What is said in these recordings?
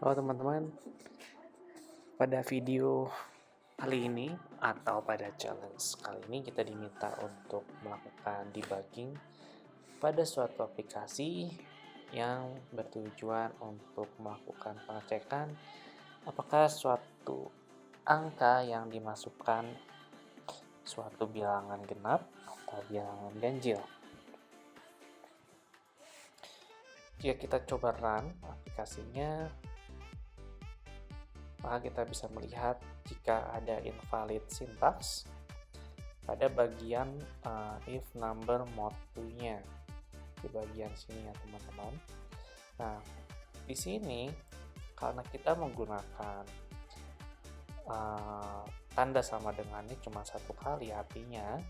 Halo teman-teman, pada video kali ini atau pada challenge kali ini kita diminta untuk melakukan debugging pada suatu aplikasi yang bertujuan untuk melakukan pengecekan apakah suatu angka yang dimasukkan suatu bilangan genap atau bilangan ganjil. Jika kita coba run aplikasinya, maka kita bisa melihat jika ada invalid syntax pada bagian if number mode 2-nya di bagian sini ya teman-teman. Nah, di sini karena kita menggunakan tanda sama dengannya cuma satu kali, artinya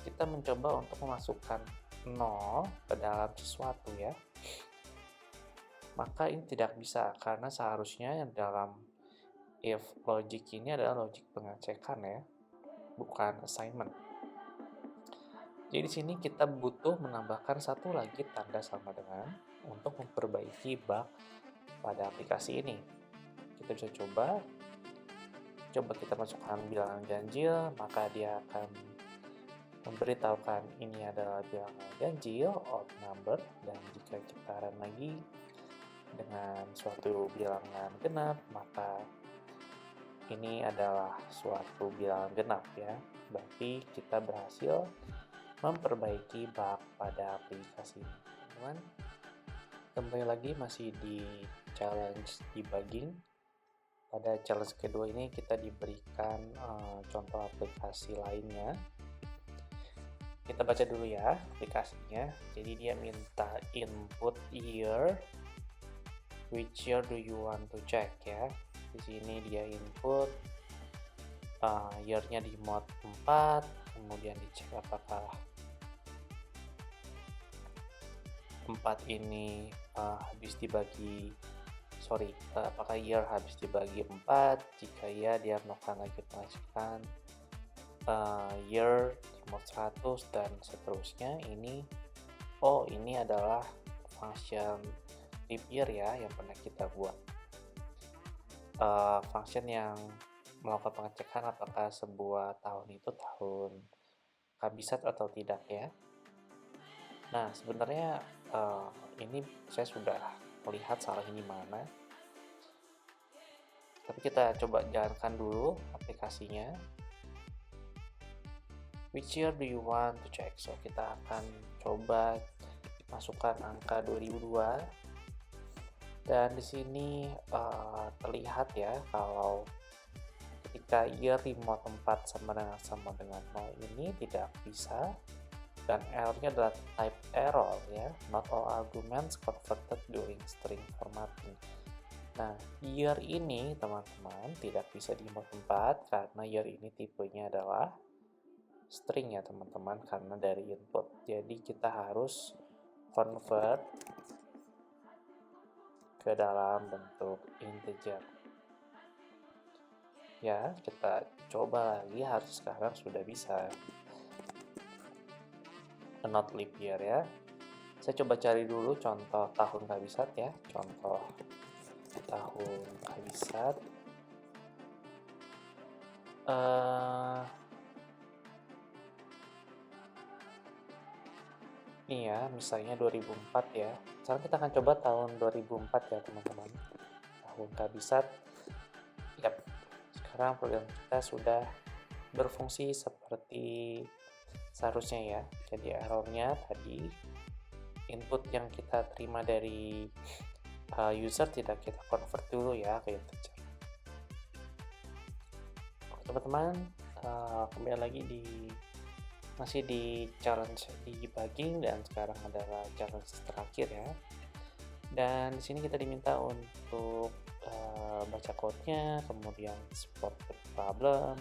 kita mencoba untuk memasukkan 0 ke dalam sesuatu ya. Maka ini tidak bisa karena seharusnya dalam if logic ini adalah logic pengecekan ya, bukan assignment. Jadi di sini kita butuh menambahkan satu lagi tanda sama dengan untuk memperbaiki bug pada aplikasi ini. Kita bisa coba kita masukkan bilangan ganjil, maka dia akan memberitahukan ini adalah bilangan ganjil, odd number, dan jika kita run lagi dengan suatu bilangan genap, maka ini adalah suatu bilangan genap ya. Berarti kita berhasil memperbaiki bug pada aplikasi ini. Teman-teman, kembali lagi masih di challenge debugging. Pada challenge kedua ini kita diberikan contoh aplikasi lainnya. Kita baca dulu ya aplikasinya. Jadi dia minta input year, which year do you want to check ya. Di sini dia input year-nya di mode 4, kemudian dicek apakah 4 ini apakah year habis dibagi 4. Jika ya, dia melakukan lagi pengecekan year di mode 100 dan seterusnya. Ini adalah function leap year ya yang pernah kita buat. Function yang melakukan pengecekan apakah sebuah tahun itu tahun kabisat atau tidak ya. Nah, sebenarnya ini saya sudah melihat salahnya di mana. Tapi kita coba jalankan dulu aplikasinya. Which year do you want to check? So, kita akan coba masukkan angka 2002. Dan di sini terlihat ya kalau ketika year di mode 4 sama dengan 0 ini tidak bisa, dan error-nya adalah type error ya, not all arguments converted during string formatting. Nah, year ini teman-teman tidak bisa di mode 4 karena year ini tipenya adalah string ya teman-teman, karena dari input. Jadi kita harus convert ke dalam bentuk integer. Ya, kita coba lagi, harus sekarang sudah bisa. Not leap year ya. Saya coba cari dulu contoh tahun kabisat ya. Contoh tahun kabisat. Ini ya, misalnya 2004 ya. Sekarang kita akan coba tahun 2004 ya teman-teman. Tahun kabisat. Yap, sekarang program kita sudah berfungsi seperti seharusnya ya. Jadi errornya tadi input yang kita terima dari user tidak kita convert dulu ya ke integer. Teman-teman, kembali lagi masih di challenge debugging, dan sekarang adalah challenge terakhir ya. Dan di sini kita diminta untuk baca code-nya, kemudian spot problem,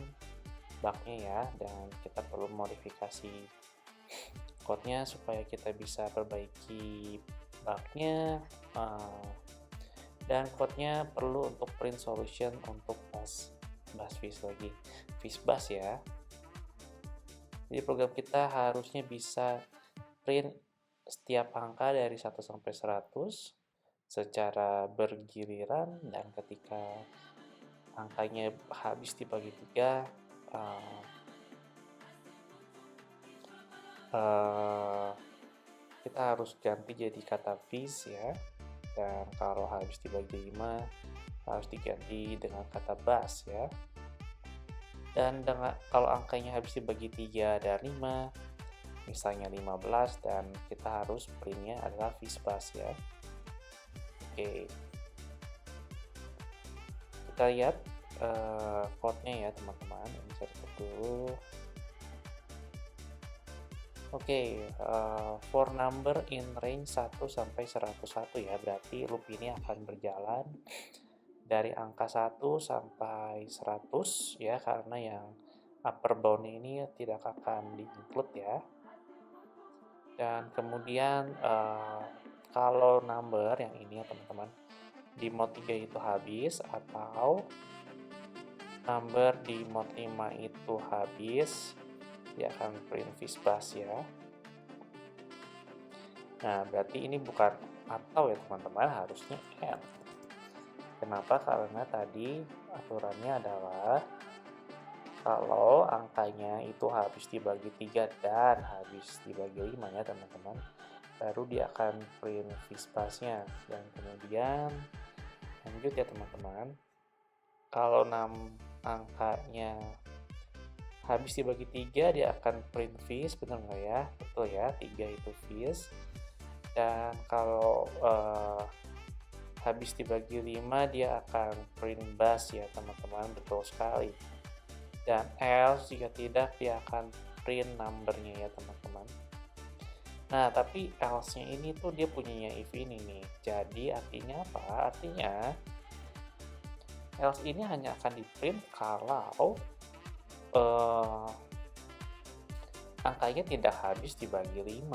bug-nya ya, dan kita perlu modifikasi code-nya supaya kita bisa perbaiki bug-nya, dan code-nya perlu untuk print solution untuk fishbash ya. Jadi program kita harusnya bisa print setiap angka dari 1 sampai 100 secara bergiliran, dan ketika angkanya habis dibagi 3, uh, uh, kita harus ganti jadi kata vis ya. Dan kalau habis dibagi 5 harus diganti dengan kata bus ya. Dan kalau angkanya habis dibagi 3 dan 5, misalnya 15, dan kita harus printnya adalah vis bus ya. Oke, kita lihat code-nya ya teman-teman. Ini saya tutup dulu. Oke, for number in range 1 sampai 101 ya, berarti loop ini akan berjalan dari angka 1 sampai 100 ya, karena yang upper bound ini tidak akan di-include ya. Dan kemudian kalau number yang ini ya teman-teman, di mode 3 itu habis, atau number di mode 5 itu habis, dia akan print vis bus ya. Nah, berarti ini bukan atau ya teman-teman, harusnya and. Kenapa? Karena tadi aturannya adalah kalau angkanya itu habis dibagi 3 dan habis dibagi 5 ya teman-teman, baru dia akan print vis bus-nya. Dan kemudian lanjut ya teman-teman, kalau 6 angkanya habis dibagi 3, dia akan print vis, benar nggak ya? Betul ya, 3 itu vis. Dan kalau habis dibagi 5, dia akan print bus ya teman-teman, betul sekali. Dan else jika tidak, dia akan print number-nya ya teman-teman. Nah, tapi else-nya ini tuh dia punyanya if ini nih. Jadi artinya apa? Artinya else ini hanya akan di print kalau angkanya tidak habis dibagi 5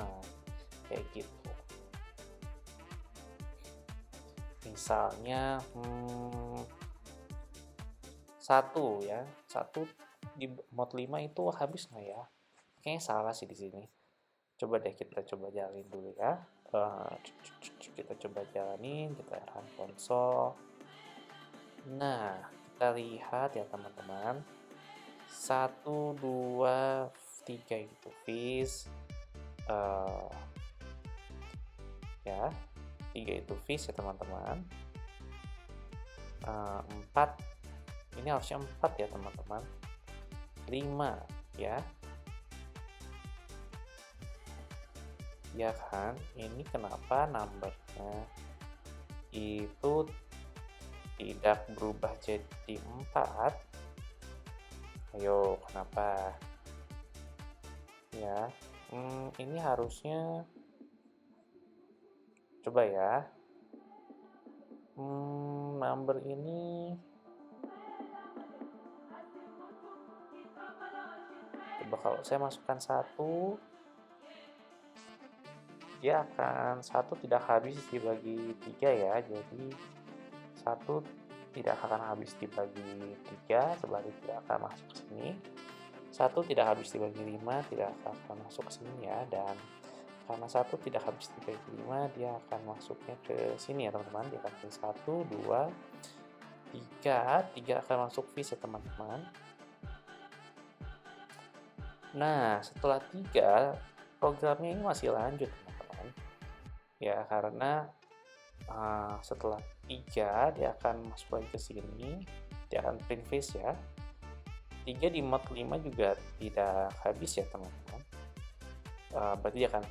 kayak gitu. Misalnya 1 ya, 1 di mode 5 itu habis nggak ya? Kayaknya salah sih di sini. Coba deh kita coba jalanin dulu ya. Kita coba jalanin, kita run console. Nah, kita lihat ya teman-teman, 1, 2, 3 itu vis ya, 3 itu vis ya teman-teman. 4 ini harusnya 4 ya teman-teman. 5 ya, ya kan, ini kenapa numbernya itu tidak berubah jadi 4? Ayo, kenapa? Ya, ini harusnya, coba ya, number ini, coba kalau saya masukkan 1, dia akan 1 tidak habis dibagi 3 ya, jadi 1 tidak akan habis dibagi 3, sebalik tidak akan masuk ke sini. 1 tidak habis dibagi 5, tidak akan masuk ke sini ya. Dan karena 1 tidak habis dibagi 5, dia akan masuknya ke sini ya teman-teman. Dia akan pilih 1, 2, 3 akan masuk vis ya teman-teman. Nah, setelah 3, programnya ini masih lanjut teman-teman ya, karena setelah 3 dia akan masuk lagi ke sini, dia akan print vis ya. 3 di mode 5 juga tidak habis ya teman-teman, berarti dia akan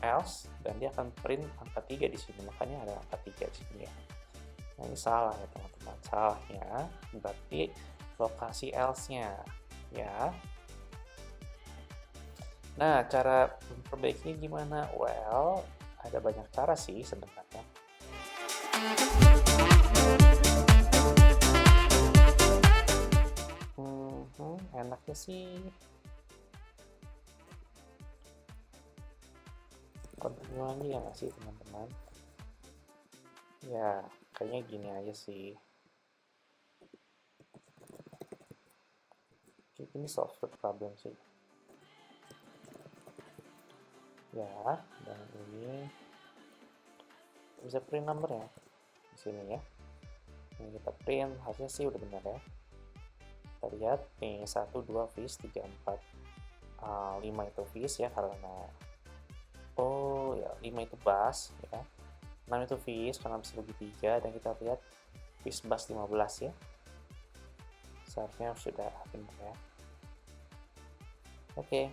else, dan dia akan print angka 3 di sini, makanya ada angka 3 di sini ya. Nah, ini salah ya teman-teman, salahnya berarti lokasi else-nya ya. Nah, cara memperbaikinya gimana? Well, ada banyak cara sih sebenarnya. Enaknya sih continue lagi ya nggak sih teman-teman? Ya, kayaknya gini aja sih. Ini solve the problem sih. Ya, dan ini bisa print numbernya di sini ya. Ini kita print, hasilnya sih udah benar ya. Kita lihat nih 1, 2 fish, 3, 4, 5 itu fish ya, karena oh ya 5 itu bass ya, 6 itu fish karena bisa bagi 3, dan kita lihat fish bass 15 ya, seharusnya sudah benar ya. Oke.